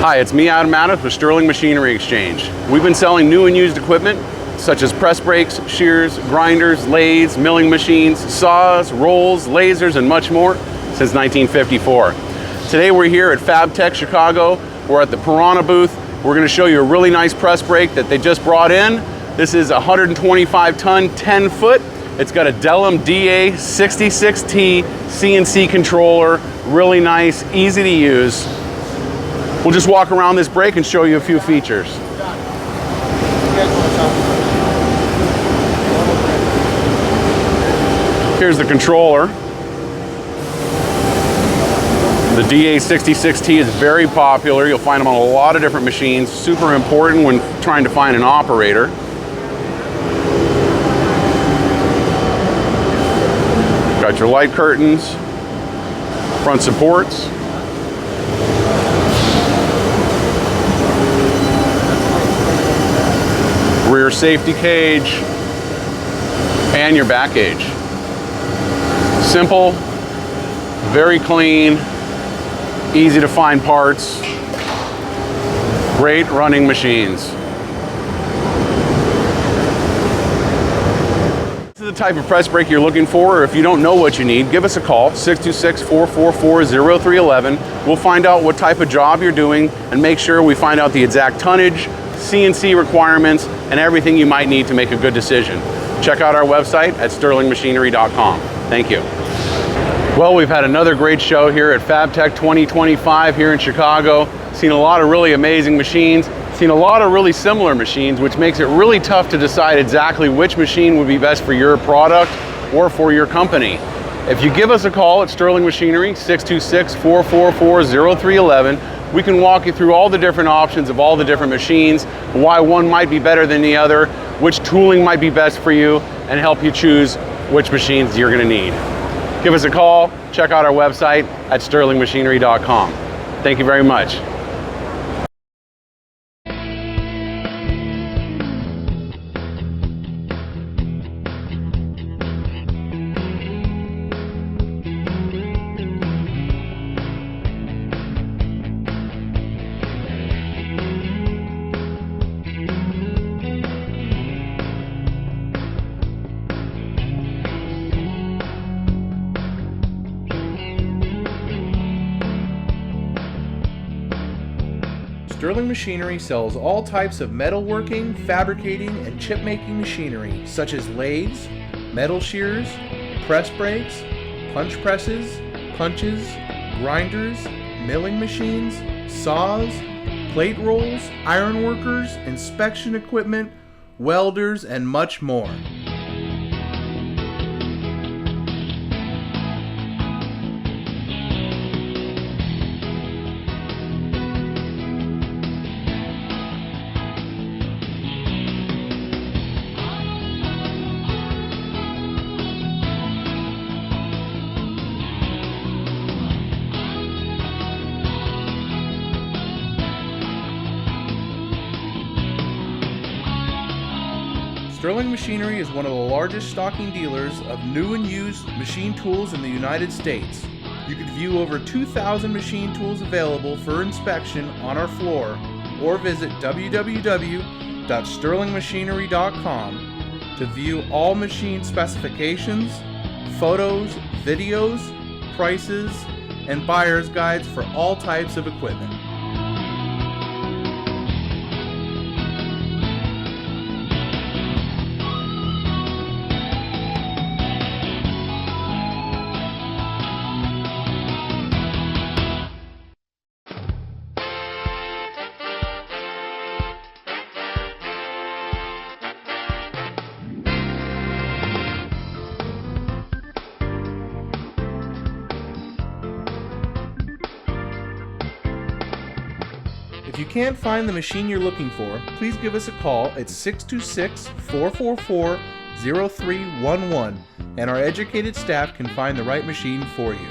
Hi, it's me, Adam Adams with Sterling Machinery Exchange. We've been selling new and used equipment such as press brakes, shears, grinders, lathes, milling machines, saws, rolls, lasers, and much more since 1954. Today we're here at Fabtech Chicago. We're at the Piranha booth. We're going to show you a really nice press brake that they just brought in. This is a 125-ton, 10-foot. It's got a Delem DA-66T CNC Controller. Really nice, easy to use. We'll just walk around this brake and show you a few features. Here's the controller. The DA-66T is very popular. You'll find them on a lot of different machines. Super important when trying to find an operator. Got your light curtains, front supports. Rear safety cage, and your back gauge. Simple, very clean, easy to find parts, great running machines. This is the type of press brake you're looking for, or if you don't know what you need, give us a call, 626-444-0311. We'll find out what type of job you're doing and make sure we find out the exact tonnage, CNC requirements, and everything you might need to make a good decision. Check out our website at sterlingmachinery.com. Thank you. Well, we've had another great show here at Fabtech 2025 here in Chicago. Seen a lot of really amazing machines, seen a lot of really similar machines, which makes it really tough to decide exactly which machine would be best for your product or for your company. If you give us a call at Sterling Machinery, 626-444-0311, we can walk you through all the different options of all the different machines, why one might be better than the other, which tooling might be best for you, and help you choose which machines you're gonna need. Give us a call, check out our website at sterlingmachinery.com. Thank you very much. Sterling Machinery sells all types of metalworking, fabricating, and chip-making machinery, such as lathes, metal shears, press brakes, punch presses, punches, grinders, milling machines, saws, plate rolls, iron workers, inspection equipment, welders, and much more. Sterling Machinery is one of the largest stocking dealers of new and used machine tools in the United States. You can view over 2,000 machine tools available for inspection on our floor, or visit www.sterlingmachinery.com to view all machine specifications, photos, videos, prices, and buyer's guides for all types of equipment. If you can't find the machine you're looking for, please give us a call at 626-444-0311, and our educated staff can find the right machine for you.